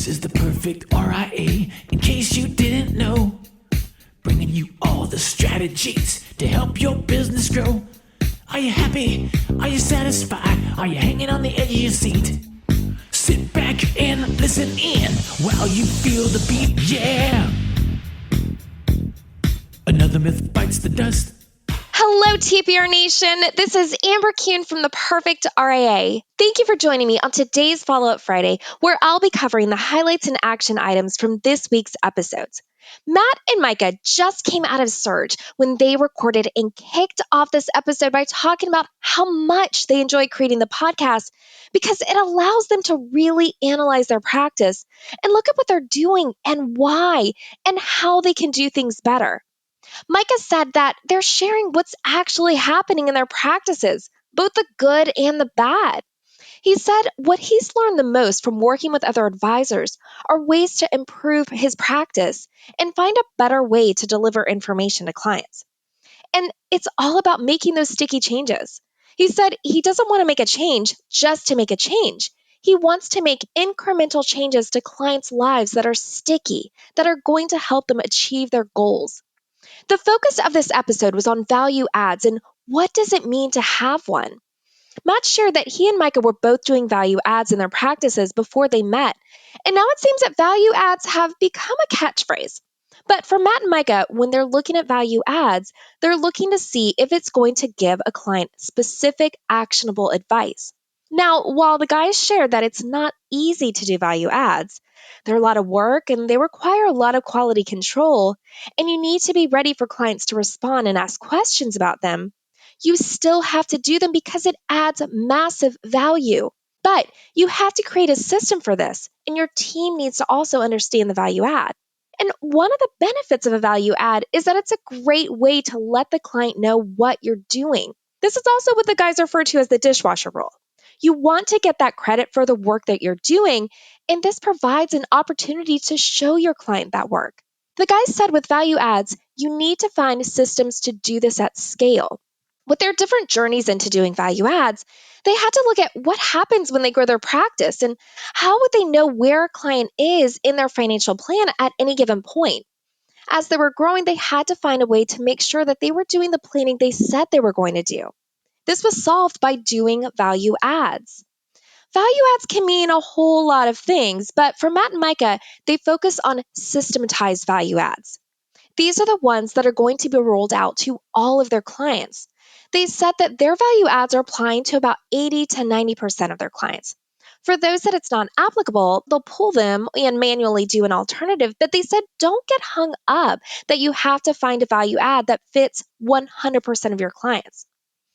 This is the perfect RIA, in case you didn't know. Bringing you all the strategies to help your business grow. Are you happy? Are you satisfied? Are you hanging on the edge of your seat? Sit back and listen in while you feel the beat, yeah. Another myth bites the dust. Hello, TPR Nation. This is Amber Kuhn from the Perfect RIA. Thank you for joining me on today's Follow-Up Friday, where I'll be covering the highlights and action items from this week's episodes. Matt and Micah just came out of Surge when they recorded and kicked off this episode by talking about how much they enjoy creating the podcast because it allows them to really analyze their practice and look at what they're doing and why and how they can do things better. Micah said that they're sharing what's actually happening in their practices, both the good and the bad. He said what he's learned the most from working with other advisors are ways to improve his practice and find a better way to deliver information to clients. And it's all about making those sticky changes. He said he doesn't want to make a change just to make a change. He wants to make incremental changes to clients' lives that are sticky, that are going to help them achieve their goals. The focus of this episode was on value adds and what does it mean to have one. Matt shared that he and Micah were both doing value adds in their practices before they met, and now it seems that value adds have become a catchphrase. But for Matt and Micah, when they're looking at value adds, they're looking to see if it's going to give a client specific actionable advice. Now, while the guys shared that it's not easy to do value adds, they're a lot of work and they require a lot of quality control, and you need to be ready for clients to respond and ask questions about them, you still have to do them because it adds massive value. But you have to create a system for this, and your team needs to also understand the value add. And one of the benefits of a value add is that it's a great way to let the client know what you're doing. This is also what the guys refer to as the dishwasher rule. You want to get that credit for the work that you're doing, and this provides an opportunity to show your client that work. The guys said with value adds, you need to find systems to do this at scale. With their different journeys into doing value adds, they had to look at what happens when they grow their practice and how would they know where a client is in their financial plan at any given point. As they were growing, they had to find a way to make sure that they were doing the planning they said they were going to do. This was solved by doing value adds. Value adds can mean a whole lot of things, but for Matt and Micah, they focus on systematized value adds. These are the ones that are going to be rolled out to all of their clients. They said that their value adds are applying to about 80 to 90% of their clients. For those that it's not applicable, they'll pull them and manually do an alternative, but they said don't get hung up that you have to find a value add that fits 100% of your clients.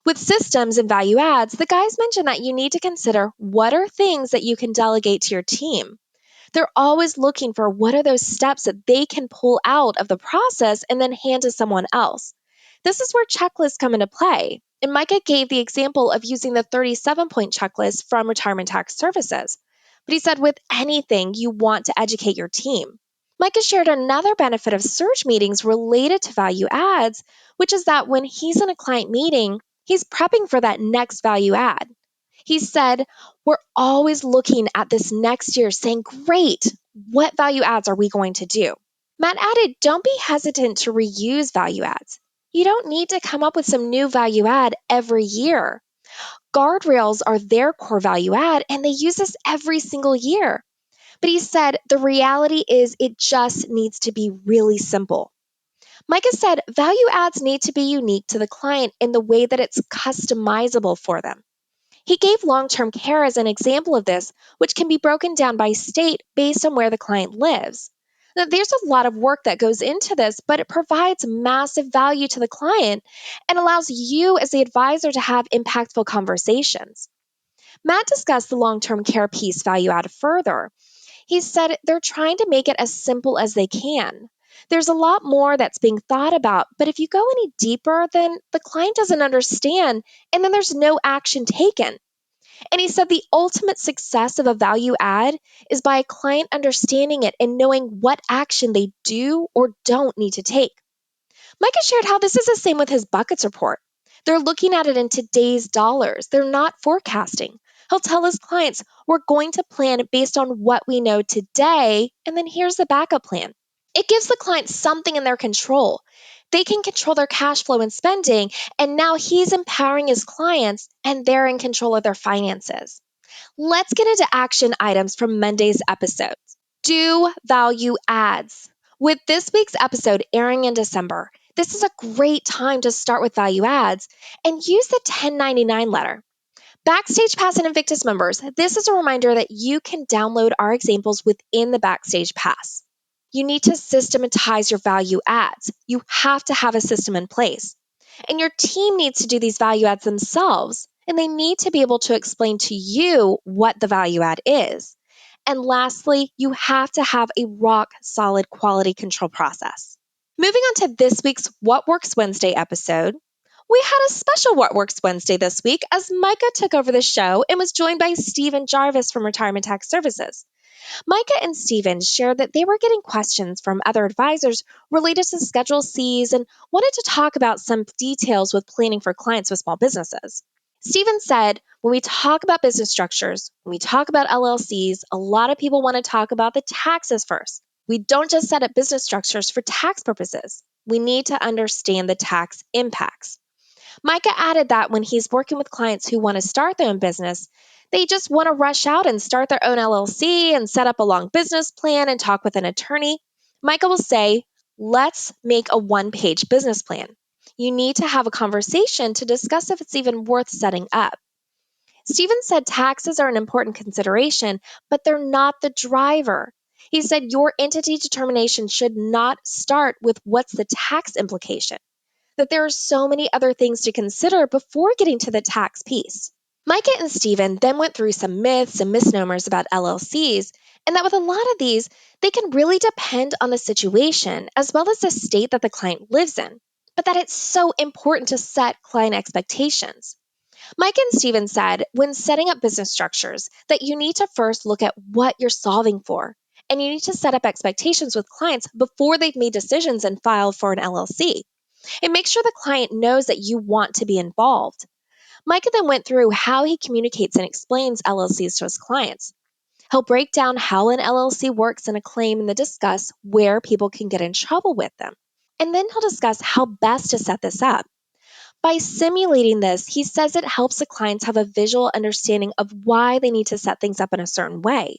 With systems and value adds, the guys mentioned that you need to consider what are things that you can delegate to your team. They're always looking for what are those steps that they can pull out of the process and then hand to someone else. This is where checklists come into play. And Micah gave the example of using the 37-point checklist from Retirement Tax Services. But he said with anything, you want to educate your team. Micah shared another benefit of Surge meetings related to value adds, which is that when he's in a client meeting, he's prepping for that next value add. He said, we're always looking at this next year saying, great, what value adds are we going to do? Matt added, don't be hesitant to reuse value adds. You don't need to come up with some new value add every year. Guardrails are their core value add, and they use this every single year. But he said, the reality is it just needs to be really simple. Micah said, value adds need to be unique to the client in the way that it's customizable for them. He gave long-term care as an example of this, which can be broken down by state based on where the client lives. Now, there's a lot of work that goes into this, but it provides massive value to the client and allows you as the advisor to have impactful conversations. Matt discussed the long-term care piece value add further. He said they're trying to make it as simple as they can. There's a lot more that's being thought about, but if you go any deeper, then the client doesn't understand, and then there's no action taken. And he said the ultimate success of a value add is by a client understanding it and knowing what action they do or don't need to take. Micah shared how this is the same with his buckets report. They're looking at it in today's dollars. They're not forecasting. He'll tell his clients, we're going to plan based on what we know today, and then here's the backup plan. It gives the client something in their control. They can control their cash flow and spending, and now he's empowering his clients and they're in control of their finances. Let's get into action items from Monday's episode. Do value adds. With this week's episode airing in December, this is a great time to start with value adds and use the 1099 letter. Backstage Pass and Invictus members, this is a reminder that you can download our examples within the Backstage Pass. You need to systematize your value adds. You have to have a system in place. And your team needs to do these value adds themselves, and they need to be able to explain to you what the value add is. And lastly, you have to have a rock solid quality control process. Moving on to this week's What Works Wednesday episode, we had a special What Works Wednesday this week as Micah took over the show and was joined by Stephen Jarvis from Retirement Tax Services. Micah and Stephen shared that they were getting questions from other advisors related to Schedule Cs and wanted to talk about some details with planning for clients with small businesses. Stephen said, when we talk about business structures, when we talk about LLCs, a lot of people want to talk about the taxes first. We don't just set up business structures for tax purposes. We need to understand the tax impacts. Micah added that when he's working with clients who want to start their own business, they just want to rush out and start their own LLC and set up a long business plan and talk with an attorney. Micah will say, let's make a one-page business plan. You need to have a conversation to discuss if it's even worth setting up. Stephen said taxes are an important consideration, but they're not the driver. He said your entity determination should not start with what's the tax implication, that there are so many other things to consider before getting to the tax piece. Micah and Stephen then went through some myths and misnomers about LLCs, and that with a lot of these, they can really depend on the situation as well as the state that the client lives in, but that it's so important to set client expectations. Micah and Stephen said when setting up business structures that you need to first look at what you're solving for, and you need to set up expectations with clients before they've made decisions and filed for an LLC. And make sure the client knows that you want to be involved. Micah then went through how he communicates and explains LLCs to his clients. He'll break down how an LLC works in a claim and then discuss where people can get in trouble with them. And then he'll discuss how best to set this up. By simulating this, he says it helps the clients have a visual understanding of why they need to set things up in a certain way.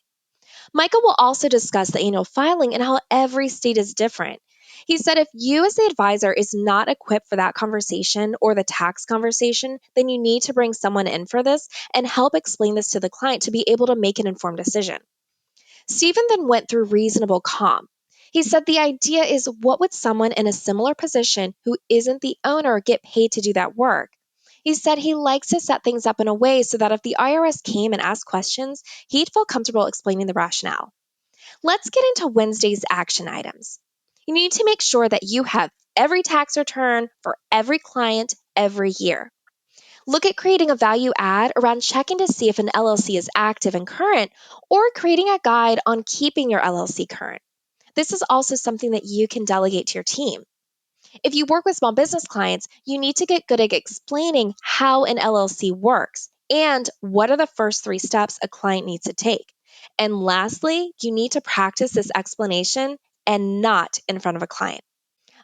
Michael will also discuss the annual filing and how every state is different. He said if you as the advisor is not equipped for that conversation or the tax conversation, then you need to bring someone in for this and help explain this to the client to be able to make an informed decision. Stephen then went through reasonable calm. He said the idea is what would someone in a similar position who isn't the owner get paid to do that work? He said he likes to set things up in a way so that if the IRS came and asked questions, he'd feel comfortable explaining the rationale. Let's get into Wednesday's action items. You need to make sure that you have every tax return for every client every year. Look at creating a value add around checking to see if an LLC is active and current, or creating a guide on keeping your LLC current. This is also something that you can delegate to your team. If you work with small business clients, you need to get good at explaining how an LLC works and what are the first 3 steps a client needs to take. And lastly, you need to practice this explanation and not in front of a client.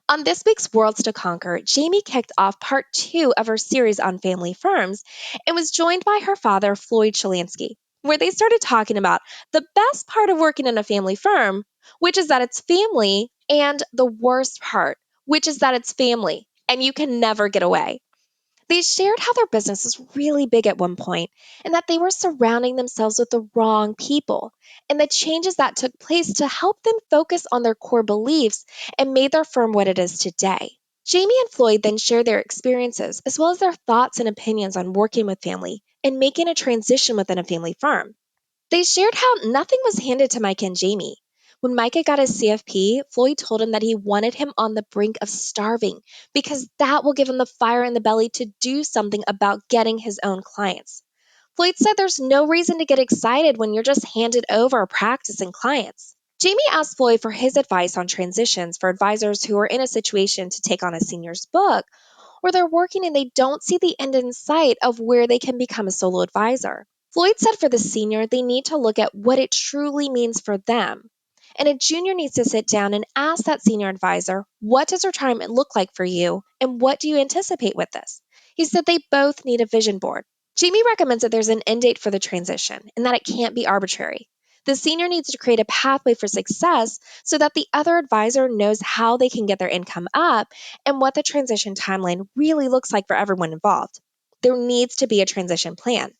On this week's Worlds to Conquer, Jamie kicked off part 2 of her series on family firms and was joined by her father, Floyd Shalansky, where they started talking about the best part of working in a family firm, which is that it's family, and the worst part, which is that it's family, and you can never get away. They shared how their business was really big at one point and that they were surrounding themselves with the wrong people, and the changes that took place to help them focus on their core beliefs and made their firm what it is today. Jamie and Floyd then shared their experiences as well as their thoughts and opinions on working with family and making a transition within a family firm. They shared how nothing was handed to Micah and Jamie. When Micah got his CFP, Floyd told him that he wanted him on the brink of starving because that will give him the fire in the belly to do something about getting his own clients. Floyd said there's no reason to get excited when you're just handed over practicing clients. Jamie asked Floyd for his advice on transitions for advisors who are in a situation to take on a senior's book, or they're working and they don't see the end in sight of where they can become a solo advisor. Floyd said for the senior, they need to look at what it truly means for them. And a junior needs to sit down and ask that senior advisor, what does retirement look like for you? And what do you anticipate with this? He said they both need a vision board. Jamie recommends that there's an end date for the transition and that it can't be arbitrary. The senior needs to create a pathway for success so that the other advisor knows how they can get their income up and what the transition timeline really looks like for everyone involved. There needs to be a transition plan.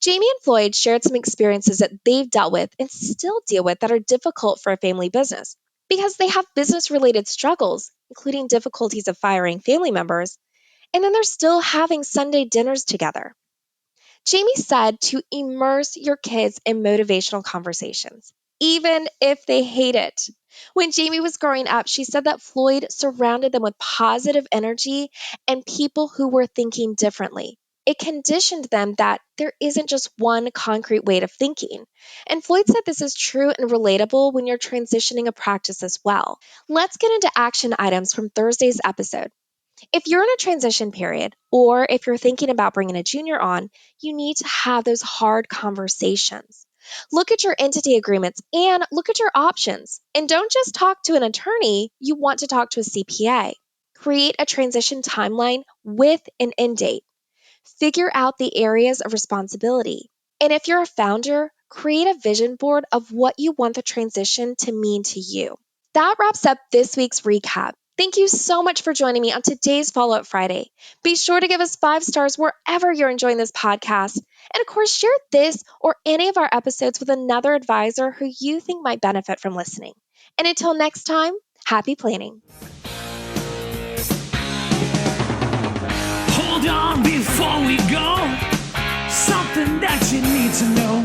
Jamie and Floyd shared some experiences that they've dealt with and still deal with that are difficult for a family business because they have business related struggles, including difficulties of firing family members, and then they're still having Sunday dinners together. Jamie said to immerse your kids in motivational conversations, even if they hate it. When Jamie was growing up, she said that Floyd surrounded them with positive energy and people who were thinking differently. It conditioned them that there isn't just one concrete way of thinking. And Floyd said this is true and relatable when you're transitioning a practice as well. Let's get into action items from Thursday's episode. If you're in a transition period, or if you're thinking about bringing a junior on, you need to have those hard conversations. Look at your entity agreements and look at your options. And don't just talk to an attorney, you want to talk to a CPA. Create a transition timeline with an end date. Figure out the areas of responsibility. And if you're a founder, create a vision board of what you want the transition to mean to you. That wraps up this week's recap. Thank you so much for joining me on today's Follow Up Friday. Be sure to give us 5 stars wherever you're enjoying this podcast. And of course, share this or any of our episodes with another advisor who you think might benefit from listening. And until next time, happy planning. Hold on before we go. Something that you need to know.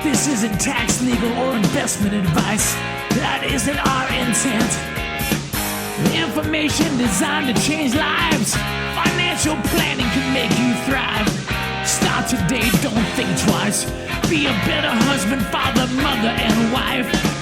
This isn't tax, legal, or investment advice. That isn't our intent. Information designed to change lives. Financial planning can make you thrive. Start today, don't think twice. Be a better husband, father, mother, and wife.